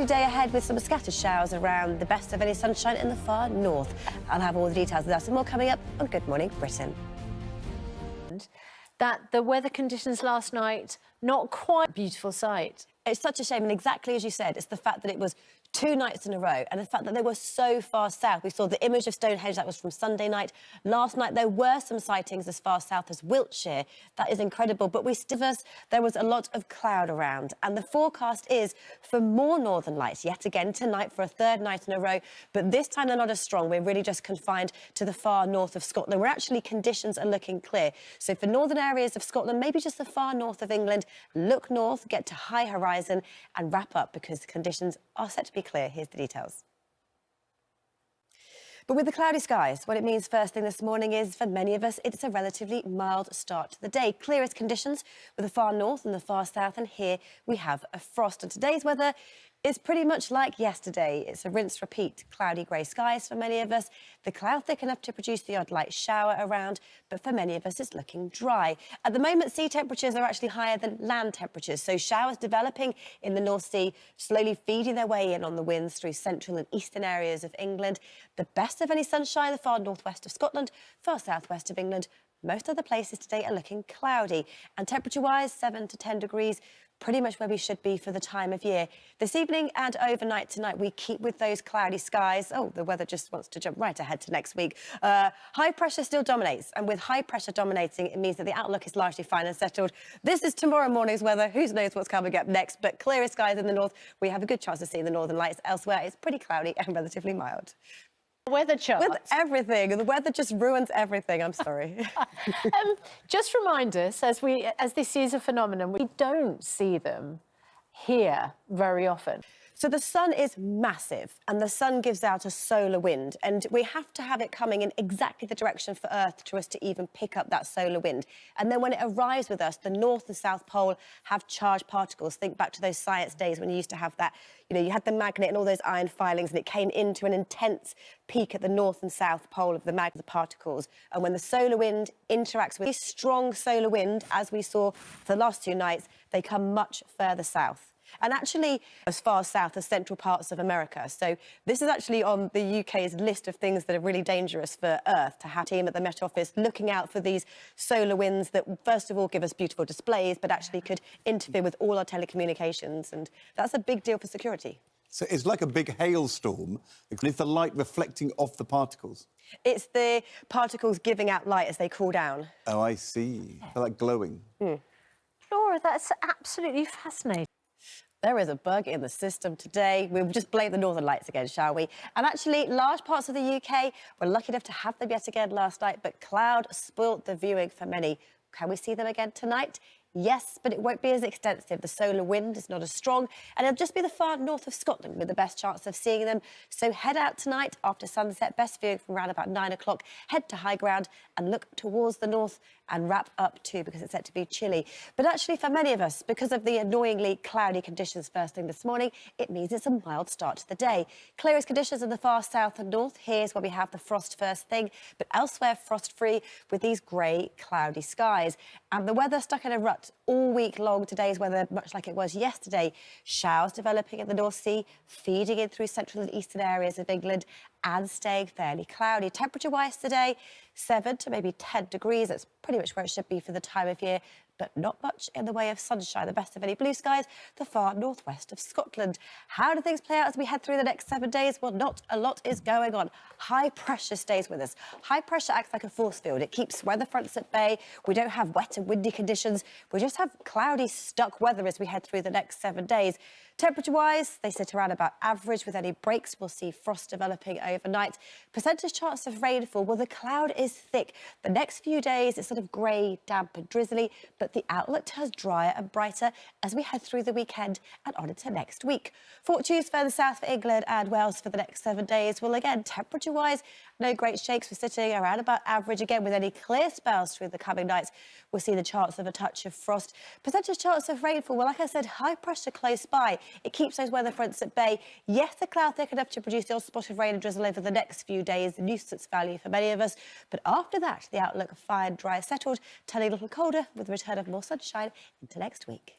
cloudy day ahead with some scattered showers around, the best of any sunshine in the far north. I'll have all the details of that and more coming up on Good Morning Britain. That the weather conditions last night, not quite a beautiful sight. It's such a shame, and exactly as you said, it's the fact that it was 2 nights in a row, and the fact that they were so far south. We saw the image of Stonehenge, that was from Sunday night. Last night, there were some sightings as far south as Wiltshire. That is incredible, but there was a lot of cloud around, and the forecast is for more northern lights, yet again tonight for a 3rd night in a row, but this time they're not as strong. We're really just confined to the far north of Scotland, where actually conditions are looking clear. So for northern areas of Scotland, maybe just the far north of England, look north, get to high horizon, and wrap up because the conditions are set to be clear. Here's the details. But with the cloudy skies, what it means first thing this morning is, for many of us, it's a relatively mild start to the day. Clearest conditions with the far north and the far south, and here we have a frost. And today's weather is pretty much like yesterday. It's a rinse-repeat. Cloudy grey skies for many of us. The cloud thick enough to produce the odd light shower around, but for many of us, it's looking dry. At the moment, sea temperatures are actually higher than land temperatures, so showers developing in the North Sea, slowly feeding their way in on the winds through central and eastern areas of England. The best of any sunshine, the far northwest of Scotland, far southwest of England. Most other places today are looking cloudy, and temperature-wise, 7 to 10 degrees, pretty much where we should be for the time of year. This evening and overnight tonight, we keep with those cloudy skies. Oh, the weather just wants to jump right ahead to next week. High pressure still dominates, and with high pressure dominating, it means that the outlook is largely fine and settled. This is tomorrow morning's weather. Who knows what's coming up next, but clearer skies in the north. We have a good chance of seeing the northern lights. Elsewhere, it's pretty cloudy and relatively mild. Weather chart. With everything. The weather just ruins everything. I'm sorry. Just remind us, as this is a phenomenon, we don't see them here very often. So the sun is massive, and the sun gives out a solar wind, and we have to have it coming in exactly the direction for Earth to us to even pick up that solar wind. And then when it arrives with us, the North and South Pole have charged particles. Think back to those science days when you used to have that, you had the magnet and all those iron filings, and it came into an intense peak at the North and South Pole of the particles. And when the solar wind interacts with a strong solar wind, as we saw for the last 2 nights, they come much further south. And actually as far south as central parts of America. So this is actually on the UK's list of things that are really dangerous for Earth, to have a team at the Met Office looking out for these solar winds that, first of all, give us beautiful displays, but actually could interfere with all our telecommunications. And that's a big deal for security. So it's like a big hailstorm. It's the light reflecting off the particles. It's the particles giving out light as they cool down. Oh, I see. They're like glowing. Laura, that's absolutely fascinating. There is a bug in the system today. We'll just blame the northern lights again, shall we? And actually, large parts of the UK were lucky enough to have them yet again last night, but cloud spoilt the viewing for many. Can we see them again tonight? Yes, but it won't be as extensive. The solar wind is not as strong, and it'll just be the far north of Scotland with the best chance of seeing them. So head out tonight after sunset, best viewing from around about 9 o'clock. Head to high ground and look towards the north and wrap up too, because it's set to be chilly. But actually, for many of us, because of the annoyingly cloudy conditions first thing this morning, it means it's a mild start to the day. Clearest conditions in the far south and north. Here's where we have the frost first thing, but elsewhere frost-free with these grey, cloudy skies. And the weather stuck in a rut all week long. Today's weather, much like it was yesterday. Showers developing in the North Sea, feeding in through central and eastern areas of England, and staying fairly cloudy. Temperature-wise today, 7 to maybe 10 degrees. That's pretty much where it should be for the time of year, but not much in the way of sunshine. The best of any blue skies, the far northwest of Scotland. How do things play out as we head through the next 7 days? Well, not a lot is going on. High pressure stays with us. High pressure acts like a force field. It keeps weather fronts at bay. We don't have wet and windy conditions. We just have cloudy, stuck weather as we head through the next 7 days. Temperature-wise, they sit around about average. With any breaks, we'll see frost developing overnight. Percentage chance of rainfall, well, the cloud is thick. The next few days, it's sort of grey, damp and drizzly, but the outlook turns drier and brighter as we head through the weekend and on into next week. Fortunes further south for England and Wales for the next 7 days. Well, again, temperature-wise, no great shakes. We're sitting around about average again. With any clear spells through the coming nights, we'll see the chance of a touch of frost. Percentage chance of rainfall, well, like I said, high pressure close by. It keeps those weather fronts at bay. Yes, the cloud thick enough to produce the odd spot of rain and drizzle over the next few days, nuisance value for many of us. But after that, the outlook fine, dry, settled, turning a little colder with the return of more sunshine into next week.